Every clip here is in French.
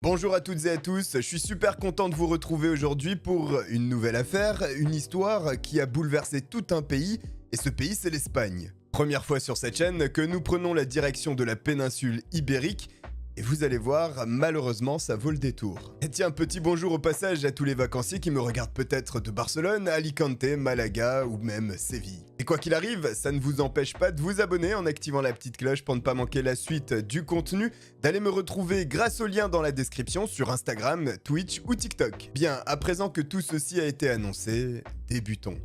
Bonjour à toutes et à tous, je suis super content de vous retrouver aujourd'hui pour une nouvelle affaire, une histoire qui a bouleversé tout un pays, et ce pays c'est l'Espagne. Première fois sur cette chaîne que nous prenons la direction de la péninsule ibérique, et vous allez voir, malheureusement ça vaut le détour. Et tiens, petit bonjour au passage à tous les vacanciers qui me regardent peut-être de Barcelone, Alicante, Malaga ou même Séville. Et quoi qu'il arrive, ça ne vous empêche pas de vous abonner en activant la petite cloche pour ne pas manquer la suite du contenu, d'aller me retrouver grâce au lien dans la description sur Instagram, Twitch ou TikTok. Bien, à présent que tout ceci a été annoncé, débutons.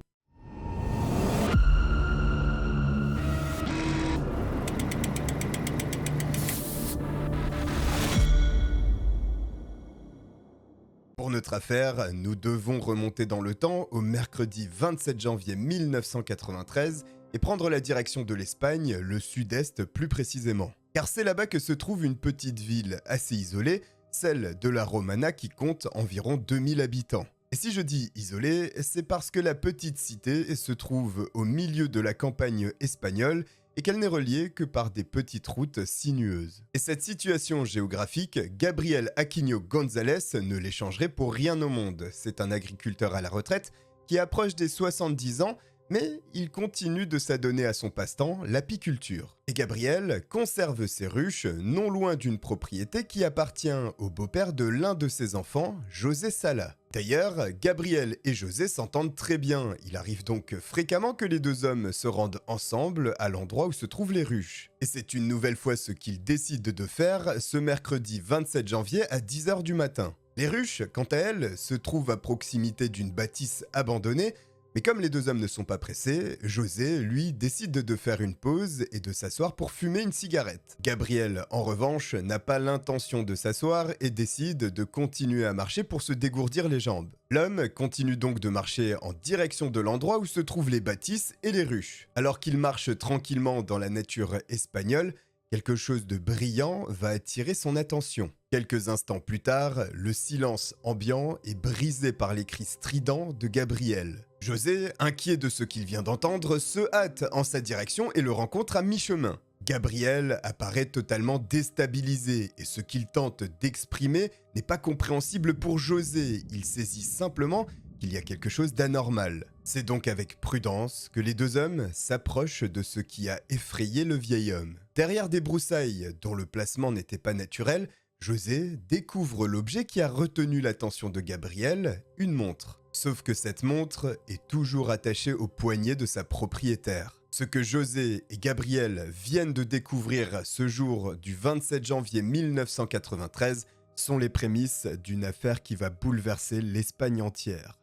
Pour notre affaire, nous devons remonter dans le temps au mercredi 27 janvier 1993 et prendre la direction de l'Espagne, le sud-est plus précisément. Car c'est là-bas que se trouve une petite ville assez isolée, celle de la Romana qui compte environ 2000 habitants. Et si je dis isolée, c'est parce que la petite cité se trouve au milieu de la campagne espagnole et qu'elle n'est reliée que par des petites routes sinueuses. Et cette situation géographique, Gabriel Aquino González ne l'échangerait pour rien au monde. C'est un agriculteur à la retraite qui approche des 70 ans, mais il continue de s'adonner à son passe-temps, l'apiculture. Et Gabriel conserve ses ruches non loin d'une propriété qui appartient au beau-père de l'un de ses enfants, José Sala. D'ailleurs, Gabriel et José s'entendent très bien. Il arrive donc fréquemment que les deux hommes se rendent ensemble à l'endroit où se trouvent les ruches. Et c'est une nouvelle fois ce qu'ils décident de faire ce mercredi 27 janvier à 10 h du matin. Les ruches, quant à elles, se trouvent à proximité d'une bâtisse abandonnée. Mais comme les deux hommes ne sont pas pressés, José, lui, décide de faire une pause et de s'asseoir pour fumer une cigarette. Gabriel, en revanche, n'a pas l'intention de s'asseoir et décide de continuer à marcher pour se dégourdir les jambes. L'homme continue donc de marcher en direction de l'endroit où se trouvent les bâtisses et les ruches. Alors qu'il marche tranquillement dans la nature espagnole, quelque chose de brillant va attirer son attention. Quelques instants plus tard, le silence ambiant est brisé par les cris stridents de Gabriel. José, inquiet de ce qu'il vient d'entendre, se hâte en sa direction et le rencontre à mi-chemin. Gabriel apparaît totalement déstabilisé et ce qu'il tente d'exprimer n'est pas compréhensible pour José. Il saisit simplement qu'il y a quelque chose d'anormal. C'est donc avec prudence que les deux hommes s'approchent de ce qui a effrayé le vieil homme. Derrière des broussailles dont le placement n'était pas naturel, José découvre l'objet qui a retenu l'attention de Gabriel, une montre. Sauf que cette montre est toujours attachée au poignet de sa propriétaire. Ce que José et Gabriel viennent de découvrir ce jour du 27 janvier 1993 sont les prémices d'une affaire qui va bouleverser l'Espagne entière.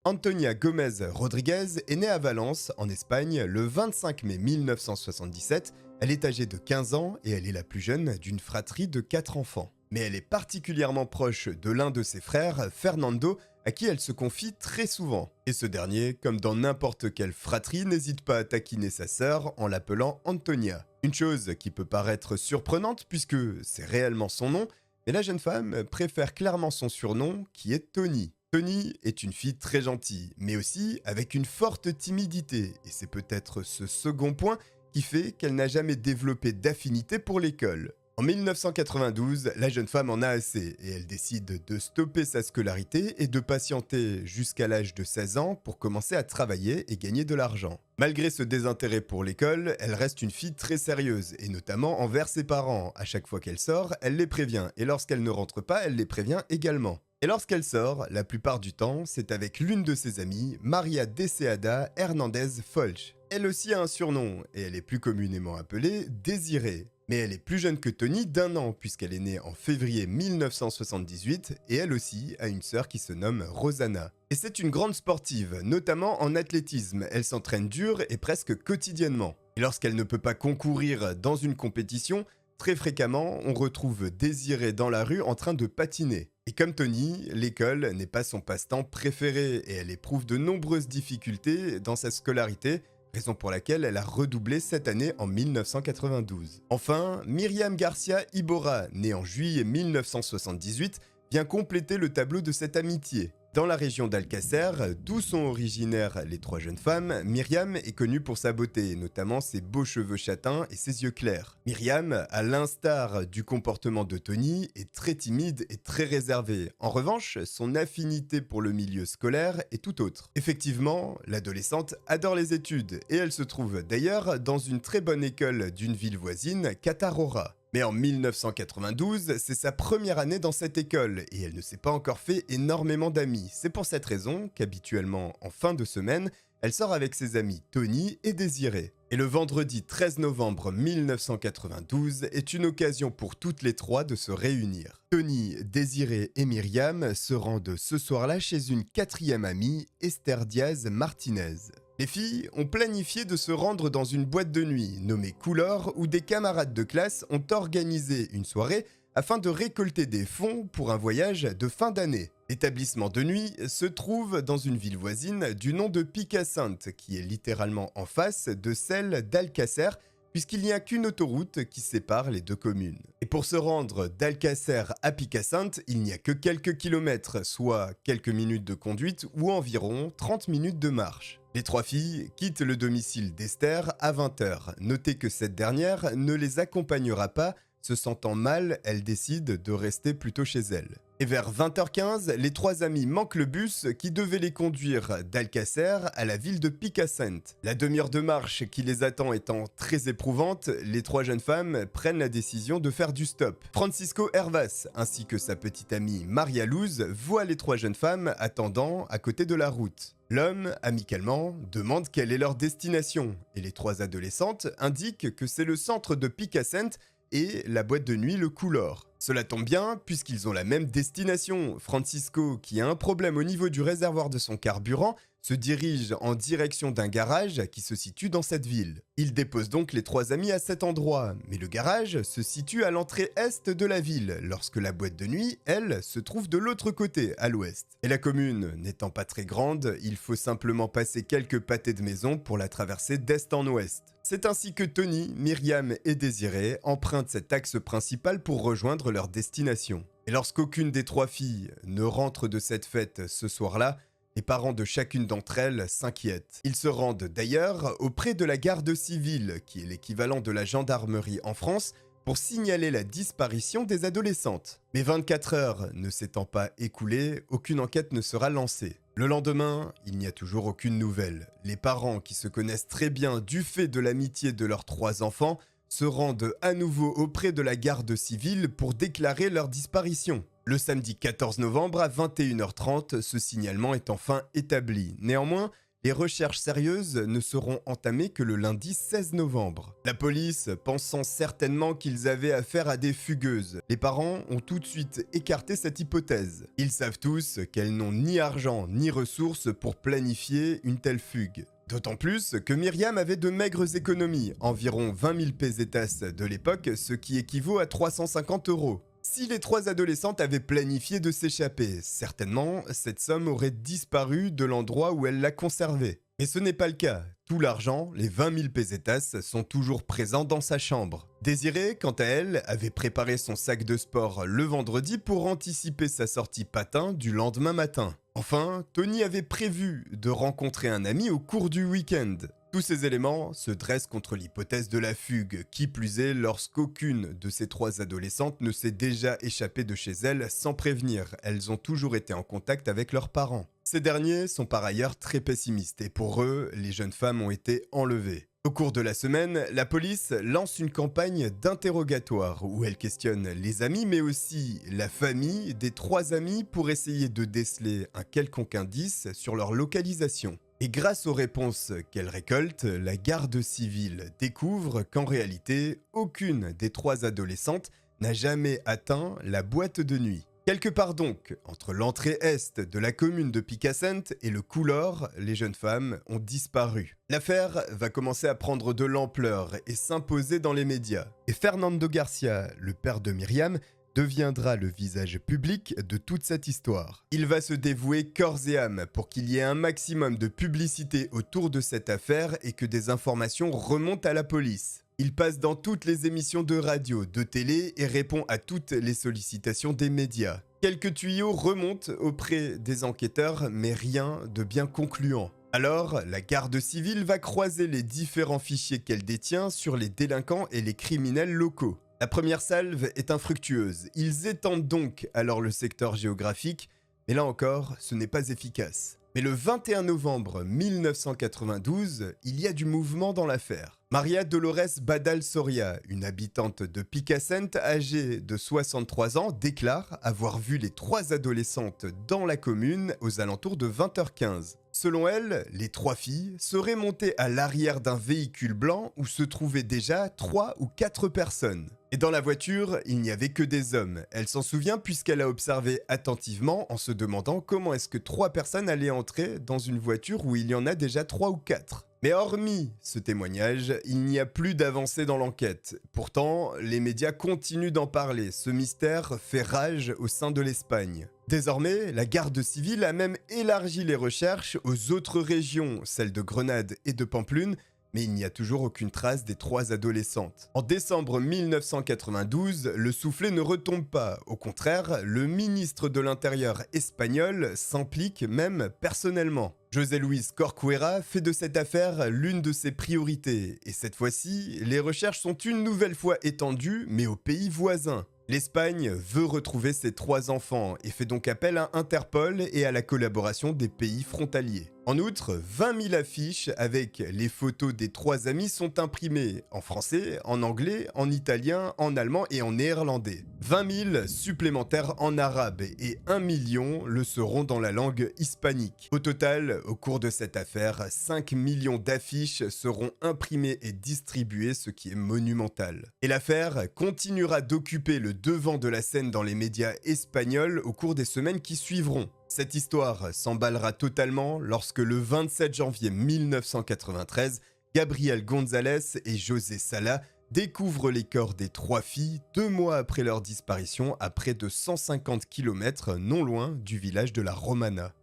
Antonia Gómez Rodríguez est née à Valence, en Espagne, le 25 mai 1977. Elle est âgée de 15 ans et elle est la plus jeune d'une fratrie de 4 enfants. Mais elle est particulièrement proche de l'un de ses frères, Fernando, à qui elle se confie très souvent. Et ce dernier, comme dans n'importe quelle fratrie, n'hésite pas à taquiner sa sœur en l'appelant Antonia. Une chose qui peut paraître surprenante puisque c'est réellement son nom, mais la jeune femme préfère clairement son surnom qui est Tony. Tony est une fille très gentille, mais aussi avec une forte timidité, et c'est peut-être ce second point qui fait qu'elle n'a jamais développé d'affinité pour l'école. En 1992, la jeune femme en a assez, et elle décide de stopper sa scolarité et de patienter jusqu'à l'âge de 16 ans pour commencer à travailler et gagner de l'argent. Malgré ce désintérêt pour l'école, elle reste une fille très sérieuse, et notamment envers ses parents. À chaque fois qu'elle sort, elle les prévient, et lorsqu'elle ne rentre pas, elle les prévient également. Et lorsqu'elle sort, la plupart du temps, c'est avec l'une de ses amies, Maria Deseada Hernández Folch. Elle aussi a un surnom, et elle est plus communément appelée Désirée. Mais elle est plus jeune que Tony d'1 an, puisqu'elle est née en février 1978, et elle aussi a une sœur qui se nomme Rosanna. Et c'est une grande sportive, notamment en athlétisme. Elle s'entraîne dur et presque quotidiennement. Et lorsqu'elle ne peut pas concourir dans une compétition, très fréquemment, on retrouve Désirée dans la rue en train de patiner. Et comme Tony, l'école n'est pas son passe-temps préféré et elle éprouve de nombreuses difficultés dans sa scolarité, raison pour laquelle elle a redoublé cette année en 1992. Enfin, Myriam Garcia Iborra, née en juillet 1978, vient compléter le tableau de cette amitié. Dans la région d'Alcacer, d'où sont originaires les trois jeunes femmes, Myriam est connue pour sa beauté, notamment ses beaux cheveux châtains et ses yeux clairs. Myriam, à l'instar du comportement de Tony, est très timide et très réservée. En revanche, son affinité pour le milieu scolaire est tout autre. Effectivement, l'adolescente adore les études et elle se trouve d'ailleurs dans une très bonne école d'une ville voisine, Catarora. Mais en 1992, c'est sa première année dans cette école et elle ne s'est pas encore fait énormément d'amis. C'est pour cette raison qu'habituellement, en fin de semaine, elle sort avec ses amis Tony et Désiré. Et le vendredi 13 novembre 1992 est une occasion pour toutes les trois de se réunir. Tony, Désiré et Myriam se rendent ce soir-là chez une quatrième amie, Esther Diaz Martinez. Les filles ont planifié de se rendre dans une boîte de nuit nommée Couleur où des camarades de classe ont organisé une soirée afin de récolter des fonds pour un voyage de fin d'année. L'établissement de nuit se trouve dans une ville voisine du nom de Picassent, qui est littéralement en face de celle d'Alcacer, puisqu'il n'y a qu'une autoroute qui sépare les deux communes. Et pour se rendre d'Alcacer à Picassent, il n'y a que quelques kilomètres, soit quelques minutes de conduite ou environ 30 minutes de marche. Les trois filles quittent le domicile d'Esther à 20h. Notez que cette dernière ne les accompagnera pas. Se sentant mal, elle décide de rester plutôt chez elle. Et vers 20h15, les trois amis manquent le bus qui devait les conduire d'Alcacer à la ville de Picassent. La demi-heure de marche qui les attend étant très éprouvante, les trois jeunes femmes prennent la décision de faire du stop. Francisco Hervas ainsi que sa petite amie Maria Luz voient les trois jeunes femmes attendant à côté de la route. L'homme, amicalement, demande quelle est leur destination et les trois adolescentes indiquent que c'est le centre de Picassent et la boîte de nuit Le Couleur. Cela tombe bien puisqu'ils ont la même destination. Francisco, qui a un problème au niveau du réservoir de son carburant, se dirige en direction d'un garage qui se situe dans cette ville. Il dépose donc les trois amis à cet endroit, mais le garage se situe à l'entrée est de la ville, lorsque la boîte de nuit, elle, se trouve de l'autre côté, à l'ouest. Et la commune n'étant pas très grande, il faut simplement passer quelques pâtés de maison pour la traverser d'est en ouest. C'est ainsi que Tony, Myriam et Désiré empruntent cet axe principal pour rejoindre leur destination. Et lorsqu'aucune des trois filles ne rentre de cette fête ce soir-là, les parents de chacune d'entre elles s'inquiètent. Ils se rendent d'ailleurs auprès de la garde civile, qui est l'équivalent de la gendarmerie en France, pour signaler la disparition des adolescentes. Mais 24 heures ne s'étant pas écoulées, aucune enquête ne sera lancée. Le lendemain, il n'y a toujours aucune nouvelle. Les parents, qui se connaissent très bien du fait de l'amitié de leurs trois enfants, se rendent à nouveau auprès de la garde civile pour déclarer leur disparition. Le samedi 14 novembre à 21h30, ce signalement est enfin établi. Néanmoins, les recherches sérieuses ne seront entamées que le lundi 16 novembre. La police pensant certainement qu'ils avaient affaire à des fugueuses. Les parents ont tout de suite écarté cette hypothèse. Ils savent tous qu'elles n'ont ni argent ni ressources pour planifier une telle fugue. D'autant plus que Myriam avait de maigres économies, environ 20 000 pesetas de l'époque, ce qui équivaut à 350 €. Si les trois adolescentes avaient planifié de s'échapper, certainement cette somme aurait disparu de l'endroit où elles la conservaient. Mais ce n'est pas le cas. Tout l'argent, les 20 000 pesetas, sont toujours présents dans sa chambre. Désirée, quant à elle, avait préparé son sac de sport le vendredi pour anticiper sa sortie patin du lendemain matin. Enfin, Tony avait prévu de rencontrer un ami au cours du week-end. Tous ces éléments se dressent contre l'hypothèse de la fugue, qui plus est lorsqu'aucune de ces trois adolescentes ne s'est déjà échappée de chez elles sans prévenir. Elles ont toujours été en contact avec leurs parents. Ces derniers sont par ailleurs très pessimistes et pour eux, les jeunes femmes ont été enlevées. Au cours de la semaine, la police lance une campagne d'interrogatoire où elle questionne les amis mais aussi la famille des trois amis pour essayer de déceler un quelconque indice sur leur localisation. Et grâce aux réponses qu'elle récolte, la garde civile découvre qu'en réalité, aucune des trois adolescentes n'a jamais atteint la boîte de nuit. Quelque part donc, entre l'entrée est de la commune de Picassent et le Couleur, les jeunes femmes ont disparu. L'affaire va commencer à prendre de l'ampleur et s'imposer dans les médias. Et Fernando Garcia, le père de Myriam, deviendra le visage public de toute cette histoire. Il va se dévouer corps et âme pour qu'il y ait un maximum de publicité autour de cette affaire et que des informations remontent à la police. Il passe dans toutes les émissions de radio, de télé et répond à toutes les sollicitations des médias. Quelques tuyaux remontent auprès des enquêteurs, mais rien de bien concluant. Alors, la garde civile va croiser les différents fichiers qu'elle détient sur les délinquants et les criminels locaux. La première salve est infructueuse. Ils étendent donc alors le secteur géographique, mais là encore, ce n'est pas efficace. Mais le 21 novembre 1992, il y a du mouvement dans l'affaire. Maria Dolores Badal Soria, une habitante de Picassent âgée de 63 ans, déclare avoir vu les 3 adolescentes dans la commune aux alentours de 20h15. Selon elle, les 3 filles seraient montées à l'arrière d'un véhicule blanc où se trouvaient déjà 3 ou 4 personnes. Et dans la voiture, il n'y avait que des hommes. Elle s'en souvient puisqu'elle a observé attentivement en se demandant comment est-ce que 3 personnes allaient entrer dans une voiture où il y en a déjà 3 ou 4. Mais hormis ce témoignage, il n'y a plus d'avancée dans l'enquête. Pourtant, les médias continuent d'en parler. Ce mystère fait rage au sein de l'Espagne. Désormais, la garde civile a même élargi les recherches aux autres régions, celles de Grenade et de Pampelune, mais il n'y a toujours aucune trace des 3 adolescentes. En décembre 1992, le soufflet ne retombe pas. Au contraire, le ministre de l'Intérieur espagnol s'implique même personnellement. José Luis Corcuera fait de cette affaire l'une de ses priorités. Et cette fois-ci, les recherches sont une nouvelle fois étendues, mais aux pays voisins. L'Espagne veut retrouver ses 3 enfants et fait donc appel à Interpol et à la collaboration des pays frontaliers. En outre, 20 000 affiches avec les photos des 3 amis sont imprimées en français, en anglais, en italien, en allemand et en néerlandais. 20 000 supplémentaires en arabe et 1 million le seront dans la langue hispanique. Au total, au cours de cette affaire, 5 millions d'affiches seront imprimées et distribuées, ce qui est monumental. Et l'affaire continuera d'occuper le devant de la scène dans les médias espagnols au cours des semaines qui suivront. Cette histoire s'emballera totalement lorsque le 27 janvier 1993, Gabriel González et José Sala découvrent les corps des 3 filles 2 mois après leur disparition à près de 150 km non loin du village de la Romana.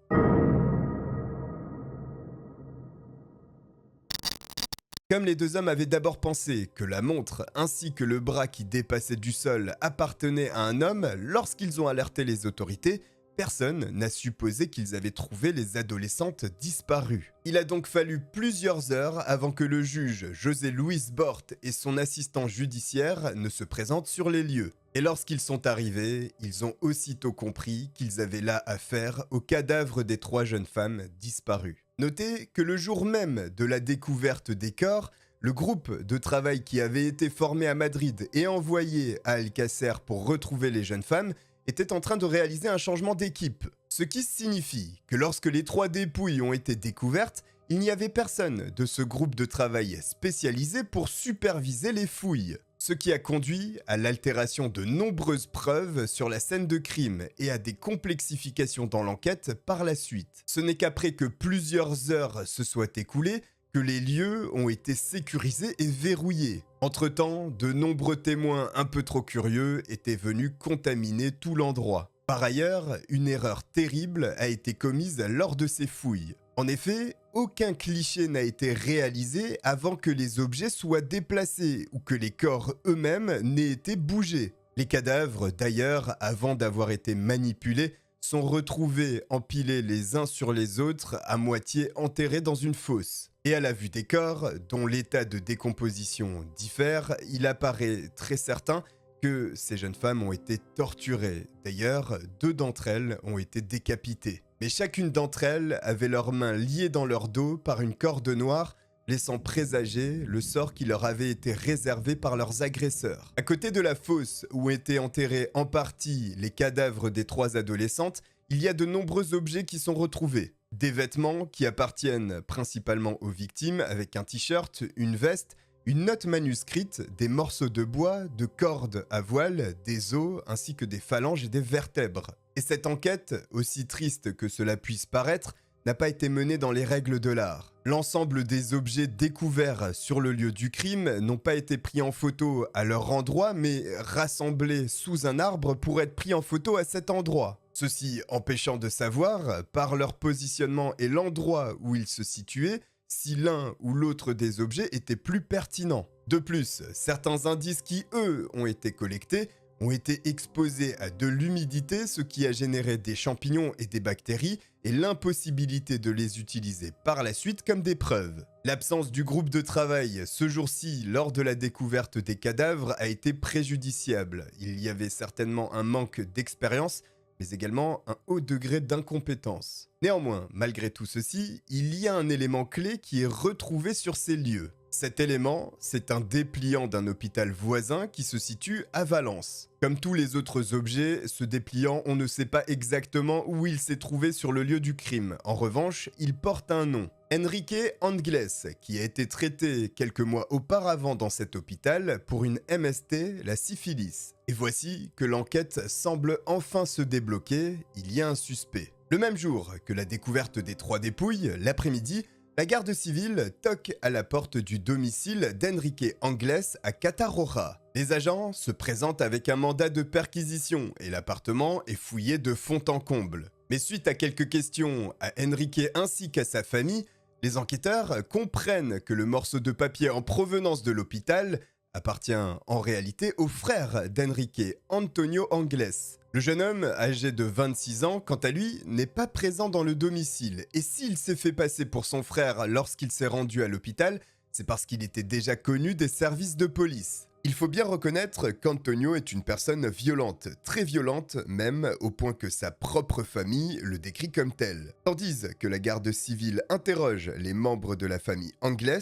Comme les 2 hommes avaient d'abord pensé que la montre ainsi que le bras qui dépassait du sol appartenaient à un homme, lorsqu'ils ont alerté les autorités, personne n'a supposé qu'ils avaient trouvé les adolescentes disparues. Il a donc fallu plusieurs heures avant que le juge José Luis Bort et son assistant judiciaire ne se présentent sur les lieux. Et lorsqu'ils sont arrivés, ils ont aussitôt compris qu'ils avaient là affaire au cadavre des 3 jeunes femmes disparues. Notez que le jour même de la découverte des corps, le groupe de travail qui avait été formé à Madrid et envoyé à Alcácer pour retrouver les jeunes femmes était en train de réaliser un changement d'équipe. Ce qui signifie que lorsque les 3 dépouilles ont été découvertes, il n'y avait personne de ce groupe de travail spécialisé pour superviser les fouilles. Ce qui a conduit à l'altération de nombreuses preuves sur la scène de crime et à des complexifications dans l'enquête par la suite. Ce n'est qu'après que plusieurs heures se soient écoulées que les lieux ont été sécurisés et verrouillés. Entre-temps, de nombreux témoins un peu trop curieux étaient venus contaminer tout l'endroit. Par ailleurs, une erreur terrible a été commise lors de ces fouilles. En effet, aucun cliché n'a été réalisé avant que les objets soient déplacés ou que les corps eux-mêmes n'aient été bougés. Les cadavres, d'ailleurs, avant d'avoir été manipulés, sont retrouvés empilés les uns sur les autres, à moitié enterrés dans une fosse. Et à la vue des corps, dont l'état de décomposition diffère, il apparaît très certain que ces jeunes femmes ont été torturées. D'ailleurs, 2 d'entre elles ont été décapitées. Mais chacune d'entre elles avait leurs mains liées dans leur dos par une corde noire, laissant présager le sort qui leur avait été réservé par leurs agresseurs. À côté de la fosse où étaient enterrés en partie les cadavres des 3 adolescentes, il y a de nombreux objets qui sont retrouvés. Des vêtements qui appartiennent principalement aux victimes avec un t-shirt, une veste, une note manuscrite, des morceaux de bois, de cordes à voile, des os ainsi que des phalanges et des vertèbres. Et cette enquête, aussi triste que cela puisse paraître, n'a pas été menée dans les règles de l'art. L'ensemble des objets découverts sur le lieu du crime n'ont pas été pris en photo à leur endroit, mais rassemblés sous un arbre pour être pris en photo à cet endroit. Ceci empêchant de savoir, par leur positionnement et l'endroit où ils se situaient, si l'un ou l'autre des objets était plus pertinent. De plus, certains indices qui, eux, ont été collectés ont été exposés à de l'humidité, ce qui a généré des champignons et des bactéries, et l'impossibilité de les utiliser par la suite comme des preuves. L'absence du groupe de travail ce jour-ci lors de la découverte des cadavres a été préjudiciable. Il y avait certainement un manque d'expérience, mais également un haut degré d'incompétence. Néanmoins, malgré tout ceci, il y a un élément clé qui est retrouvé sur ces lieux. Cet élément, c'est un dépliant d'un hôpital voisin qui se situe à Valence. Comme tous les autres objets, ce dépliant, on ne sait pas exactement où il s'est trouvé sur le lieu du crime. En revanche, il porte un nom. Enrique Angles, qui a été traité quelques mois auparavant dans cet hôpital pour une MST, la syphilis. Et voici que l'enquête semble enfin se débloquer, il y a un suspect. Le même jour que la découverte des 3 dépouilles, l'après-midi, la garde civile toque à la porte du domicile d'Enrique Angles à Catarroja. Les agents se présentent avec un mandat de perquisition et l'appartement est fouillé de fond en comble. Mais suite à quelques questions à Enrique ainsi qu'à sa famille, les enquêteurs comprennent que le morceau de papier en provenance de l'hôpital appartient en réalité au frère d'Enrique, Antonio Angles. Le jeune homme, âgé de 26 ans, quant à lui, n'est pas présent dans le domicile. Et s'il s'est fait passer pour son frère lorsqu'il s'est rendu à l'hôpital, c'est parce qu'il était déjà connu des services de police. Il faut bien reconnaître qu'Antonio est une personne violente, très violente même, au point que sa propre famille le décrit comme tel. Tandis que la garde civile interroge les membres de la famille Angles,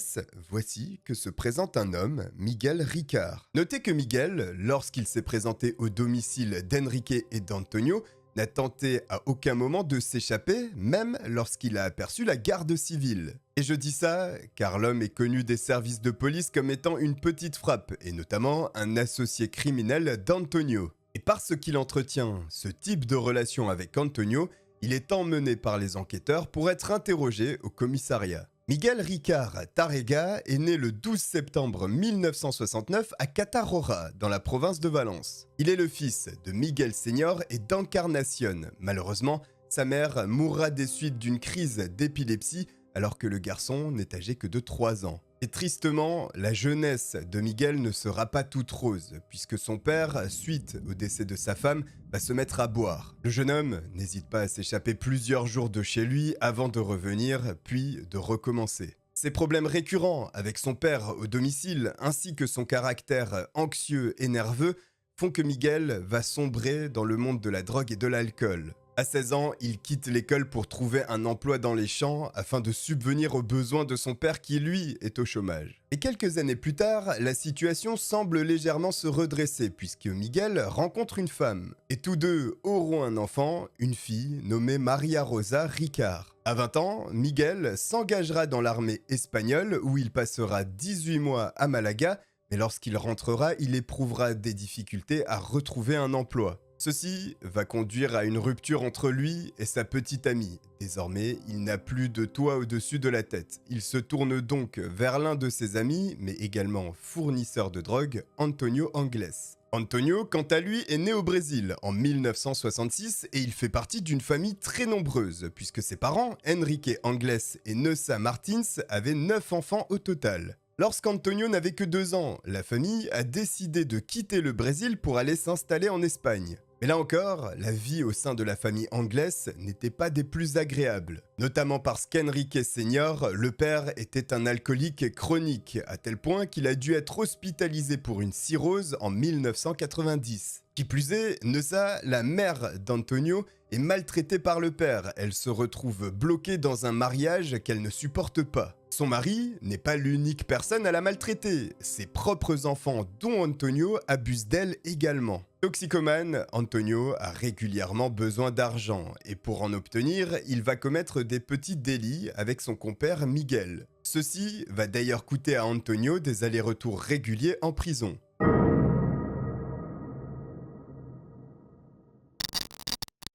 voici que se présente un homme, Miguel Ricard. Notez que Miguel, lorsqu'il s'est présenté au domicile d'Enrique et d'Antonio, n'a tenté à aucun moment de s'échapper, même lorsqu'il a aperçu la garde civile. Et je dis ça car l'homme est connu des services de police comme étant une petite frappe, et notamment un associé criminel d'Antonio. Et parce qu'il entretient ce type de relation avec Antonio, il est emmené par les enquêteurs pour être interrogé au commissariat. Miguel Ricard Tarrega est né le 12 septembre 1969 à Catarroja, dans la province de Valence. Il est le fils de Miguel Senior et d'Encarnación. Malheureusement, sa mère mourra des suites d'une crise d'épilepsie alors que le garçon n'est âgé que de 3 ans. Et tristement, la jeunesse de Miguel ne sera pas toute rose, puisque son père, suite au décès de sa femme, va se mettre à boire. Le jeune homme n'hésite pas à s'échapper plusieurs jours de chez lui avant de revenir, puis de recommencer. Ses problèmes récurrents avec son père au domicile, ainsi que son caractère anxieux et nerveux, font que Miguel va sombrer dans le monde de la drogue et de l'alcool. À 16 ans, il quitte l'école pour trouver un emploi dans les champs afin de subvenir aux besoins de son père qui, lui, est au chômage. Et quelques années plus tard, la situation semble légèrement se redresser puisque Miguel rencontre une femme. Et tous deux auront un enfant, une fille nommée Maria Rosa Ricard. À 20 ans, Miguel s'engagera dans l'armée espagnole où il passera 18 mois à Malaga, mais lorsqu'il rentrera, il éprouvera des difficultés à retrouver un emploi. Ceci va conduire à une rupture entre lui et sa petite amie. Désormais, il n'a plus de toit au-dessus de la tête. Il se tourne donc vers l'un de ses amis, mais également fournisseur de drogue, Antonio Angles. Antonio, quant à lui, est né au Brésil en 1966 et il fait partie d'une famille très nombreuse, puisque ses parents, Enrique Angles et Neusa Martins, avaient 9 enfants au total. Lorsqu'Antonio n'avait que 2 ans, la famille a décidé de quitter le Brésil pour aller s'installer en Espagne. Mais là encore, la vie au sein de la famille Angles n'était pas des plus agréables. Notamment parce qu'Enrique Senior, le père, était un alcoolique chronique, à tel point qu'il a dû être hospitalisé pour une cirrhose en 1990. Qui plus est, Neusa, la mère d'Antonio, est maltraitée par le père. Elle se retrouve bloquée dans un mariage qu'elle ne supporte pas. Son mari n'est pas l'unique personne à la maltraiter. Ses propres enfants, dont Antonio, abusent d'elle également. Toxicomane, Antonio a régulièrement besoin d'argent et pour en obtenir, il va commettre des petits délits avec son compère Miguel. Ceci va d'ailleurs coûter à Antonio des allers-retours réguliers en prison.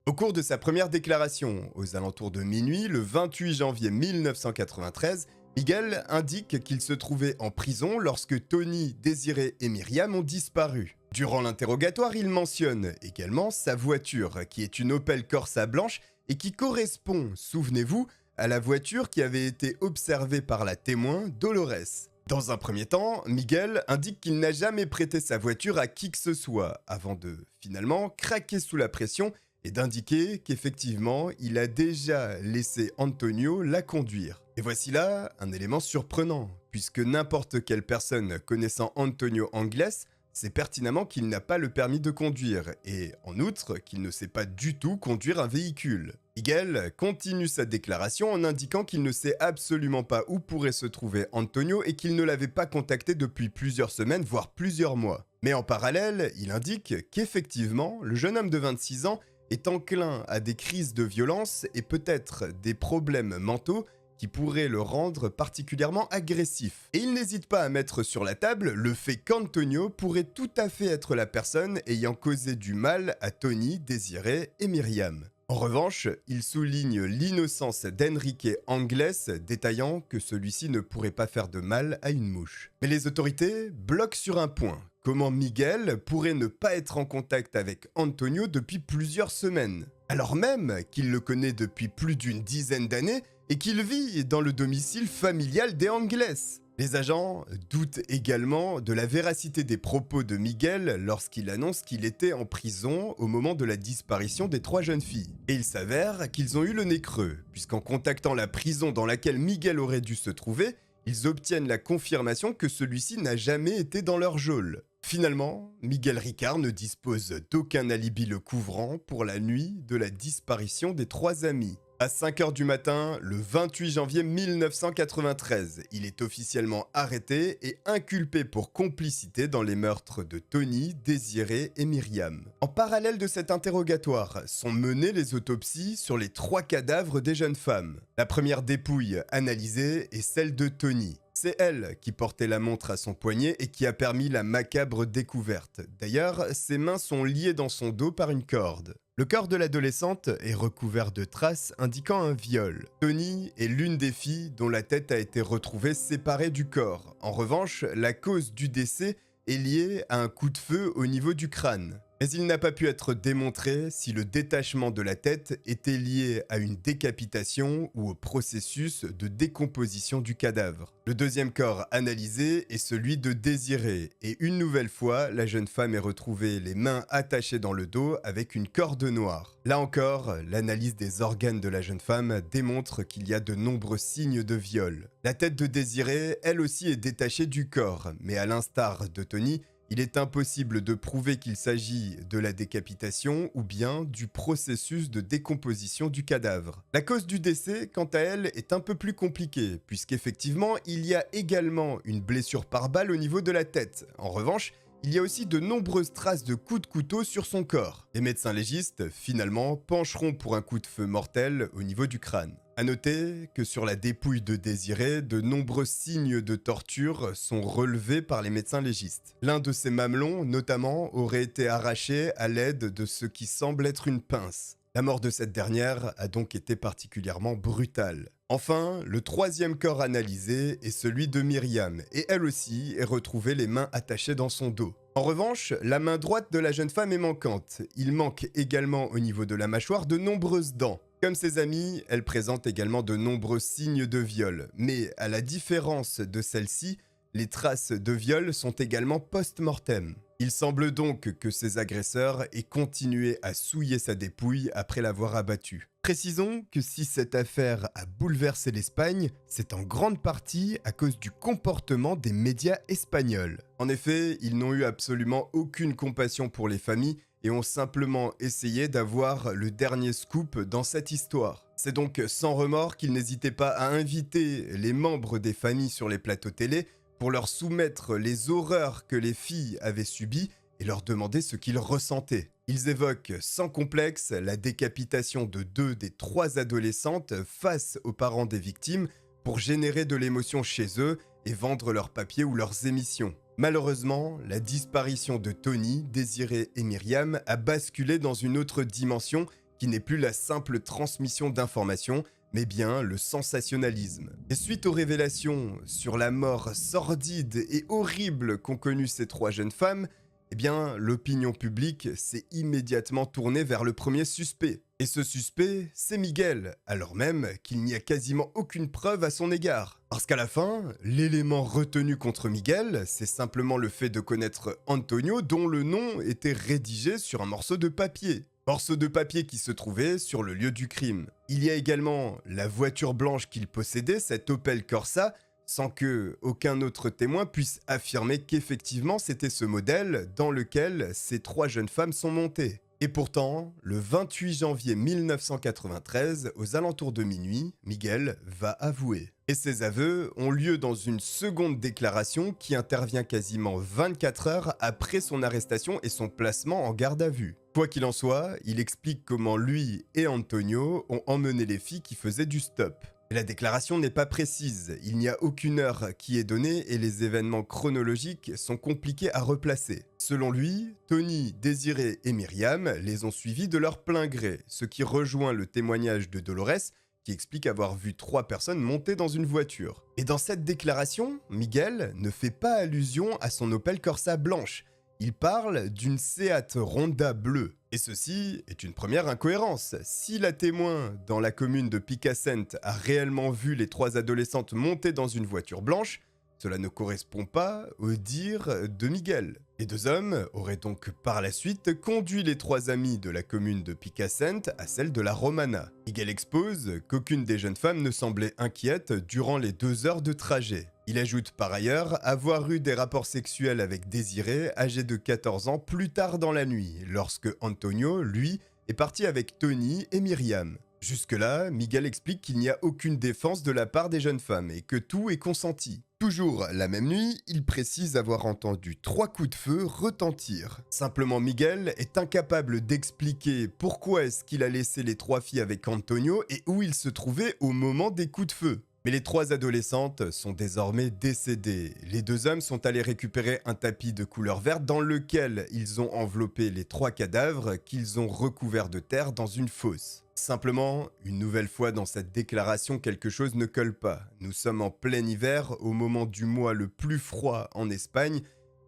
Au cours de sa première déclaration, aux alentours de minuit, le 28 janvier 1993, Miguel indique qu'il se trouvait en prison lorsque Tony, Désiré et Myriam ont disparu. Durant l'interrogatoire, il mentionne également sa voiture, qui est une Opel Corsa blanche et qui correspond, souvenez-vous, à la voiture qui avait été observée par la témoin Dolores. Dans un premier temps, Miguel indique qu'il n'a jamais prêté sa voiture à qui que ce soit, avant de, finalement, craquer sous la pression et d'indiquer qu'effectivement, il a déjà laissé Antonio la conduire. Et voici là un élément surprenant, puisque n'importe quelle personne connaissant Antonio Anglès sait pertinemment qu'il n'a pas le permis de conduire, et en outre qu'il ne sait pas du tout conduire un véhicule. Miguel continue sa déclaration en indiquant qu'il ne sait absolument pas où pourrait se trouver Antonio et qu'il ne l'avait pas contacté depuis plusieurs semaines, voire plusieurs mois. Mais en parallèle, il indique qu'effectivement, le jeune homme de 26 ans est enclin à des crises de violence et peut-être des problèmes mentaux qui pourraient le rendre particulièrement agressif. Et il n'hésite pas à mettre sur la table le fait qu'Antonio pourrait tout à fait être la personne ayant causé du mal à Tony, Désiré et Myriam. En revanche, il souligne l'innocence d'Enrique Anglès, détaillant que celui-ci ne pourrait pas faire de mal à une mouche. Mais les autorités bloquent sur un point. Comment Miguel pourrait ne pas être en contact avec Antonio depuis plusieurs semaines, alors même qu'il le connaît depuis plus d'une dizaine d'années et qu'il vit dans le domicile familial des Anglès. Les agents doutent également de la véracité des propos de Miguel lorsqu'il annonce qu'il était en prison au moment de la disparition des 3 jeunes filles. Et il s'avère qu'ils ont eu le nez creux, puisqu'en contactant la prison dans laquelle Miguel aurait dû se trouver, ils obtiennent la confirmation que celui-ci n'a jamais été dans leur geôle. Finalement, Miguel Ricard ne dispose d'aucun alibi le couvrant pour la nuit de la disparition des 3 amis. À 5h du matin, le 28 janvier 1993, il est officiellement arrêté et inculpé pour complicité dans les meurtres de Tony, Désiré et Myriam. En parallèle de cet interrogatoire, sont menées les autopsies sur les 3 cadavres des jeunes femmes. La première dépouille analysée est celle de Tony. C'est elle qui portait la montre à son poignet et qui a permis la macabre découverte. D'ailleurs, ses mains sont liées dans son dos par une corde. Le corps de l'adolescente est recouvert de traces indiquant un viol. Tony est l'une des filles dont la tête a été retrouvée séparée du corps. En revanche, la cause du décès est liée à un coup de feu au niveau du crâne. Mais il n'a pas pu être démontré si le détachement de la tête était lié à une décapitation ou au processus de décomposition du cadavre. Le deuxième corps analysé est celui de Désiré, et une nouvelle fois, la jeune femme est retrouvée les mains attachées dans le dos avec une corde noire. Là encore, l'analyse des organes de la jeune femme démontre qu'il y a de nombreux signes de viol. La tête de Désiré, elle aussi, est détachée du corps, mais à l'instar de Tony, il est impossible de prouver qu'il s'agit de la décapitation ou bien du processus de décomposition du cadavre. La cause du décès, quant à elle, est un peu plus compliquée, puisqu'effectivement, il y a également une blessure par balle au niveau de la tête. En revanche, il y a aussi de nombreuses traces de coups de couteau sur son corps. Les médecins légistes, finalement, pencheront pour un coup de feu mortel au niveau du crâne. A noter que sur la dépouille de Désiré, de nombreux signes de torture sont relevés par les médecins légistes. L'un de ses mamelons, notamment, aurait été arraché à l'aide de ce qui semble être une pince. La mort de cette dernière a donc été particulièrement brutale. Enfin, le troisième corps analysé est celui de Myriam, et elle aussi est retrouvée les mains attachées dans son dos. En revanche, la main droite de la jeune femme est manquante. Il manque également au niveau de la mâchoire de nombreuses dents. Comme ses amis, elle présente également de nombreux signes de viol, mais à la différence de celle-ci, les traces de viol sont également post-mortem. Il semble donc que ses agresseurs aient continué à souiller sa dépouille après l'avoir abattue. Précisons que si cette affaire a bouleversé l'Espagne, c'est en grande partie à cause du comportement des médias espagnols. En effet, ils n'ont eu absolument aucune compassion pour les familles et ont simplement essayé d'avoir le dernier scoop dans cette histoire. C'est donc sans remords qu'ils n'hésitaient pas à inviter les membres des familles sur les plateaux télé pour leur soumettre les horreurs que les filles avaient subies et leur demander ce qu'ils ressentaient. Ils évoquent sans complexe la décapitation de 2 des 3 adolescentes face aux parents des victimes pour générer de l'émotion chez eux et vendre leurs papiers ou leurs émissions. Malheureusement, la disparition de Tony, Désiré et Myriam a basculé dans une autre dimension qui n'est plus la simple transmission d'informations, mais bien le sensationnalisme. Et suite aux révélations sur la mort sordide et horrible qu'ont connue ces 3 jeunes femmes, eh bien, l'opinion publique s'est immédiatement tournée vers le premier suspect. Et ce suspect, c'est Miguel, alors même qu'il n'y a quasiment aucune preuve à son égard. Parce qu'à la fin, l'élément retenu contre Miguel, c'est simplement le fait de connaître Antonio dont le nom était rédigé sur un morceau de papier. Morceau de papier qui se trouvait sur le lieu du crime. Il y a également la voiture blanche qu'il possédait, cette Opel Corsa, sans que aucun autre témoin puisse affirmer qu'effectivement c'était ce modèle dans lequel ces trois jeunes femmes sont montées. Et pourtant, le 28 janvier 1993, aux alentours de minuit, Miguel va avouer. Et ces aveux ont lieu dans une seconde déclaration qui intervient quasiment 24 heures après son arrestation et son placement en garde à vue. Quoi qu'il en soit, il explique comment lui et Antonio ont emmené les filles qui faisaient du stop. La déclaration n'est pas précise, il n'y a aucune heure qui est donnée et les événements chronologiques sont compliqués à replacer. Selon lui, Tony, Désiré et Myriam les ont suivis de leur plein gré, ce qui rejoint le témoignage de Dolores qui explique avoir vu 3 personnes monter dans une voiture. Et dans cette déclaration, Miguel ne fait pas allusion à son Opel Corsa blanche. Il parle d'une Seat Ronda bleue. Et ceci est une première incohérence. Si la témoin dans la commune de Picassent a réellement vu les 3 adolescentes monter dans une voiture blanche, cela ne correspond pas au dire de Miguel. Les 2 hommes auraient donc par la suite conduit les 3 amis de la commune de Picassent à celle de la Romana. Miguel expose qu'aucune des jeunes femmes ne semblait inquiète durant les 2 heures de trajet. Il ajoute par ailleurs avoir eu des rapports sexuels avec Désiré, âgé de 14 ans, plus tard dans la nuit, lorsque Antonio, lui, est parti avec Tony et Myriam. Jusque-là, Miguel explique qu'il n'y a aucune défense de la part des jeunes femmes et que tout est consenti. Toujours la même nuit, il précise avoir entendu 3 coups de feu retentir. Simplement Miguel est incapable d'expliquer pourquoi est-ce qu'il a laissé les 3 filles avec Antonio et où il se trouvait au moment des coups de feu. Mais les 3 adolescentes sont désormais décédées. Les 2 hommes sont allés récupérer un tapis de couleur verte dans lequel ils ont enveloppé les 3 cadavres qu'ils ont recouverts de terre dans une fosse. Simplement, une nouvelle fois dans cette déclaration, quelque chose ne colle pas. Nous sommes en plein hiver, au moment du mois le plus froid en Espagne.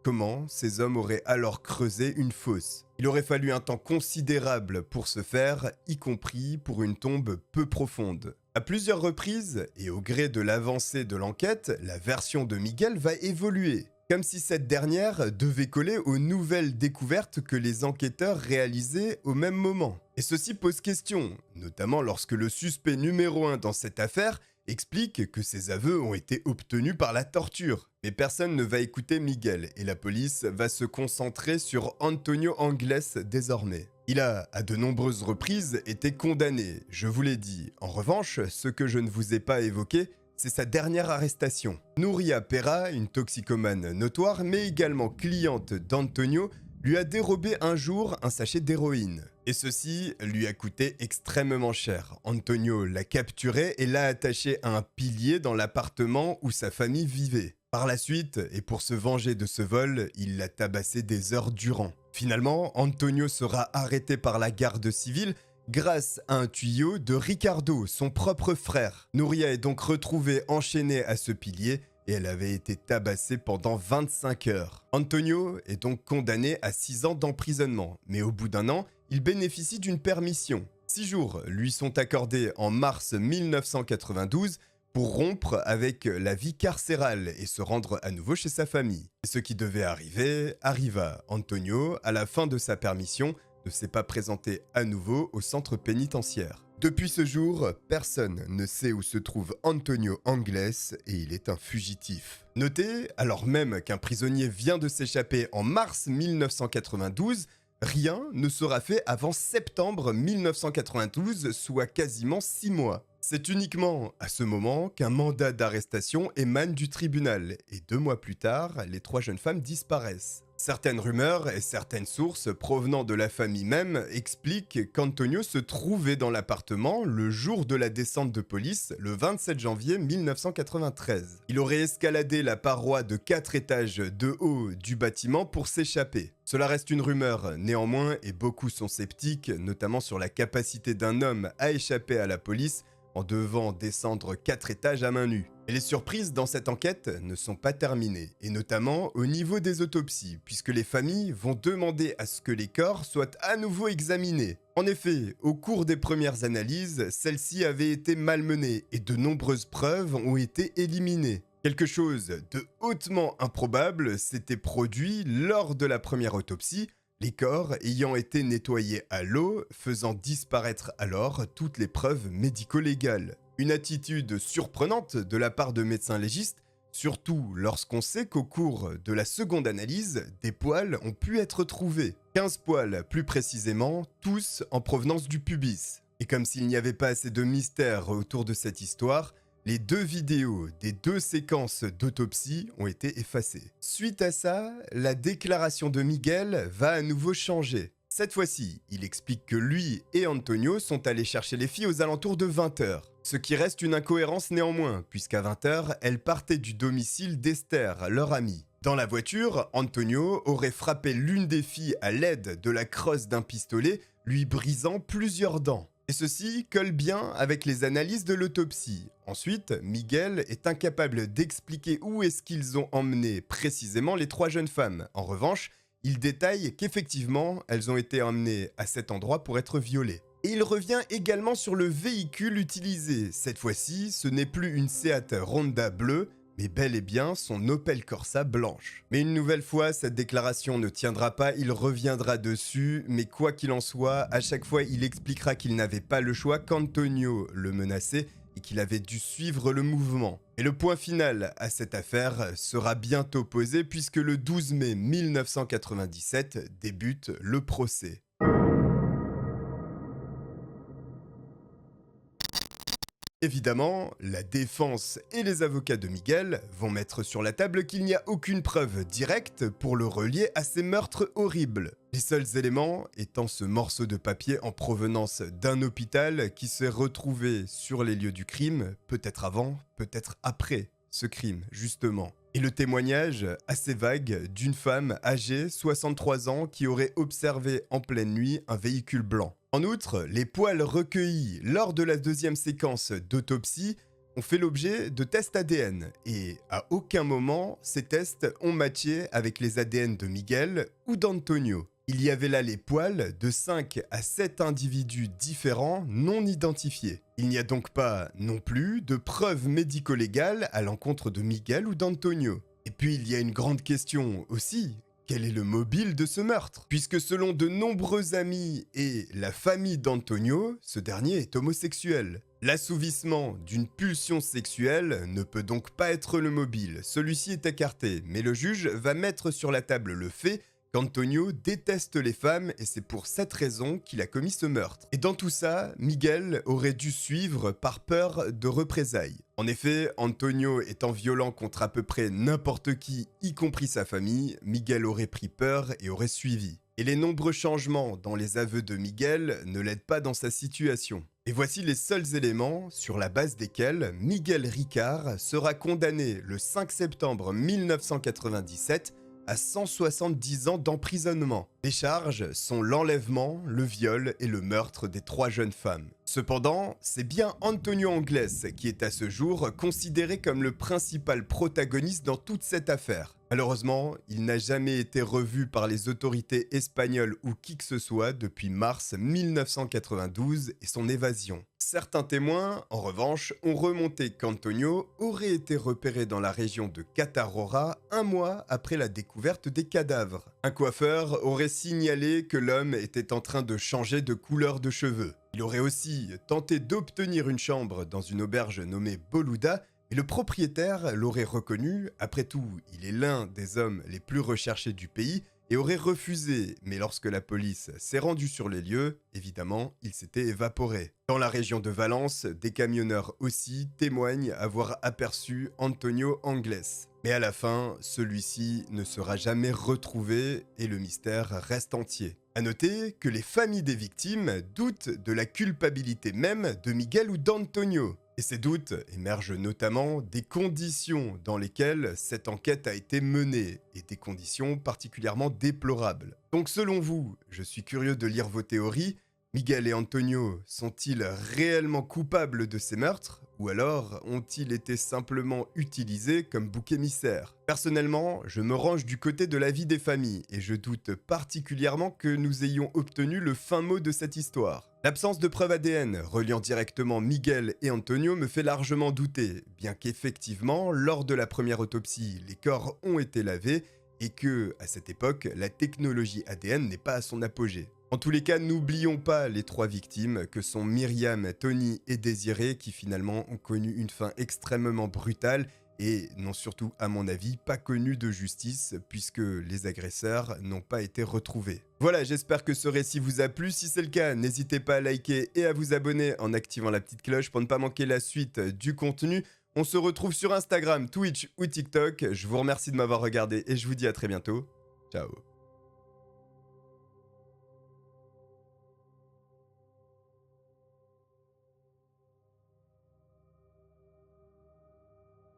Comment ces hommes auraient alors creusé une fosse? Il aurait fallu un temps considérable pour ce faire, y compris pour une tombe peu profonde. À plusieurs reprises, et au gré de l'avancée de l'enquête, la version de Miguel va évoluer, comme si cette dernière devait coller aux nouvelles découvertes que les enquêteurs réalisaient au même moment. Et ceci pose question, notamment lorsque le suspect numéro 1 dans cette affaire explique que ses aveux ont été obtenus par la torture. Mais personne ne va écouter Miguel et la police va se concentrer sur Antonio Angles désormais. Il a, à de nombreuses reprises, été condamné, je vous l'ai dit. En revanche, ce que je ne vous ai pas évoqué, c'est sa dernière arrestation. Nuria Pera, une toxicomane notoire, mais également cliente d'Antonio, lui a dérobé un jour un sachet d'héroïne. Et ceci lui a coûté extrêmement cher. Antonio l'a capturé et l'a attaché à un pilier dans l'appartement où sa famille vivait. Par la suite, et pour se venger de ce vol, il l'a tabassé des heures durant. Finalement, Antonio sera arrêté par la garde civile grâce à un tuyau de Ricardo, son propre frère. Nuria est donc retrouvée enchaînée à ce pilier et elle avait été tabassée pendant 25 heures. Antonio est donc condamné à 6 ans d'emprisonnement, mais au bout d'un an, il bénéficie d'une permission. 6 jours lui sont accordés en mars 1992 pour rompre avec la vie carcérale et se rendre à nouveau chez sa famille. Et ce qui devait arriver, arriva. Antonio, à la fin de sa permission, ne s'est pas présenté à nouveau au centre pénitentiaire. Depuis ce jour, personne ne sait où se trouve Antonio Angles et il est un fugitif. Notez, alors même qu'un prisonnier vient de s'échapper en mars 1992, rien ne sera fait avant septembre 1992, soit quasiment 6 mois. C'est uniquement à ce moment qu'un mandat d'arrestation émane du tribunal et 2 mois plus tard, les 3 jeunes femmes disparaissent. Certaines rumeurs et certaines sources provenant de la famille même expliquent qu'Antonio se trouvait dans l'appartement le jour de la descente de police, le 27 janvier 1993. Il aurait escaladé la paroi de 4 étages de haut du bâtiment pour s'échapper. Cela reste une rumeur néanmoins et beaucoup sont sceptiques, notamment sur la capacité d'un homme à échapper à la police en devant descendre 4 étages à main nue. Et les surprises dans cette enquête ne sont pas terminées, et notamment au niveau des autopsies, puisque les familles vont demander à ce que les corps soient à nouveau examinés. En effet, au cours des premières analyses, celles-ci avaient été malmenées et de nombreuses preuves ont été éliminées. Quelque chose de hautement improbable s'était produit lors de la première autopsie, les corps ayant été nettoyés à l'eau, faisant disparaître alors toutes les preuves médico-légales. Une attitude surprenante de la part de médecins légistes, surtout lorsqu'on sait qu'au cours de la seconde analyse, des poils ont pu être trouvés. 15 poils plus précisément, tous en provenance du pubis. Et comme s'il n'y avait pas assez de mystère autour de cette histoire, les 2 vidéos des 2 séquences d'autopsie ont été effacées. Suite à ça, la déclaration de Miguel va à nouveau changer. Cette fois-ci, il explique que lui et Antonio sont allés chercher les filles aux alentours de 20h. Ce qui reste une incohérence néanmoins, puisqu'à 20h, elles partaient du domicile d'Esther, leur amie. Dans la voiture, Antonio aurait frappé l'une des filles à l'aide de la crosse d'un pistolet, lui brisant plusieurs dents. Et ceci colle bien avec les analyses de l'autopsie. Ensuite, Miguel est incapable d'expliquer où est-ce qu'ils ont emmené précisément les 3 jeunes femmes. En revanche, il détaille qu'effectivement, elles ont été emmenées à cet endroit pour être violées. Et il revient également sur le véhicule utilisé. Cette fois-ci, ce n'est plus une Seat Honda bleue, mais bel et bien son Opel Corsa blanche. Mais une nouvelle fois, cette déclaration ne tiendra pas, il reviendra dessus, mais quoi qu'il en soit, à chaque fois il expliquera qu'il n'avait pas le choix qu'Antonio le menaçait et qu'il avait dû suivre le mouvement. Et le point final à cette affaire sera bientôt posé puisque le 12 mai 1997 débute le procès. Évidemment, la défense et les avocats de Miguel vont mettre sur la table qu'il n'y a aucune preuve directe pour le relier à ces meurtres horribles. Les seuls éléments étant ce morceau de papier en provenance d'un hôpital qui s'est retrouvé sur les lieux du crime, peut-être avant, peut-être après ce crime, justement. Et le témoignage assez vague d'une femme âgée, 63 ans, qui aurait observé en pleine nuit un véhicule blanc. En outre, les poils recueillis lors de la deuxième séquence d'autopsie ont fait l'objet de tests ADN et à aucun moment ces tests ont matché avec les ADN de Miguel ou d'Antonio. Il y avait là les poils de 5 à 7 individus différents non identifiés. Il n'y a donc pas non plus de preuves médico-légales à l'encontre de Miguel ou d'Antonio. Et puis il y a une grande question aussi. Quel est le mobile de ce meurtre? Puisque selon de nombreux amis et la famille d'Antonio, ce dernier est homosexuel. L'assouvissement d'une pulsion sexuelle ne peut donc pas être le mobile, celui-ci est écarté, mais le juge va mettre sur la table le fait qu'Antonio déteste les femmes et c'est pour cette raison qu'il a commis ce meurtre. Et dans tout ça, Miguel aurait dû suivre par peur de représailles. En effet, Antonio étant violent contre à peu près n'importe qui, y compris sa famille, Miguel aurait pris peur et aurait suivi. Et les nombreux changements dans les aveux de Miguel ne l'aident pas dans sa situation. Et voici les seuls éléments sur la base desquels Miguel Ricard sera condamné le 5 septembre 1997 à 170 ans d'emprisonnement. Les charges sont l'enlèvement, le viol et le meurtre des 3 jeunes femmes. Cependant, c'est bien Antonio Anglès qui est à ce jour considéré comme le principal protagoniste dans toute cette affaire. Malheureusement, il n'a jamais été revu par les autorités espagnoles ou qui que ce soit depuis mars 1992 et son évasion. Certains témoins, en revanche, ont remonté qu'Antonio aurait été repéré dans la région de Catarora un mois après la découverte des cadavres. Un coiffeur aurait signalé que l'homme était en train de changer de couleur de cheveux. Il aurait aussi tenté d'obtenir une chambre dans une auberge nommée Boluda, et le propriétaire l'aurait reconnu. Après tout, il est l'un des hommes les plus recherchés du pays et aurait refusé, mais lorsque la police s'est rendue sur les lieux, évidemment, il s'était évaporé. Dans la région de Valence, des camionneurs aussi témoignent avoir aperçu Antonio Anglès. Mais à la fin, celui-ci ne sera jamais retrouvé et le mystère reste entier. A noter que les familles des victimes doutent de la culpabilité même de Miguel ou d'Antonio. Et ces doutes émergent notamment des conditions dans lesquelles cette enquête a été menée, et des conditions particulièrement déplorables. Donc selon vous, je suis curieux de lire vos théories, Miguel et Antonio sont-ils réellement coupables de ces meurtres ou alors ont-ils été simplement utilisés comme bouc émissaire? Personnellement, je me range du côté de l'avis des familles et je doute particulièrement que nous ayons obtenu le fin mot de cette histoire. L'absence de preuves ADN reliant directement Miguel et Antonio me fait largement douter, bien qu'effectivement, lors de la première autopsie, les corps ont été lavés et que, à cette époque, la technologie ADN n'est pas à son apogée. En tous les cas, n'oublions pas les 3 victimes que sont Myriam, Tony et Désiré qui finalement ont connu une fin extrêmement brutale et n'ont surtout, à mon avis, pas connu de justice puisque les agresseurs n'ont pas été retrouvés. Voilà, j'espère que ce récit vous a plu. Si c'est le cas, n'hésitez pas à liker et à vous abonner en activant la petite cloche pour ne pas manquer la suite du contenu. On se retrouve sur Instagram, Twitch ou TikTok. Je vous remercie de m'avoir regardé et je vous dis à très bientôt. Ciao.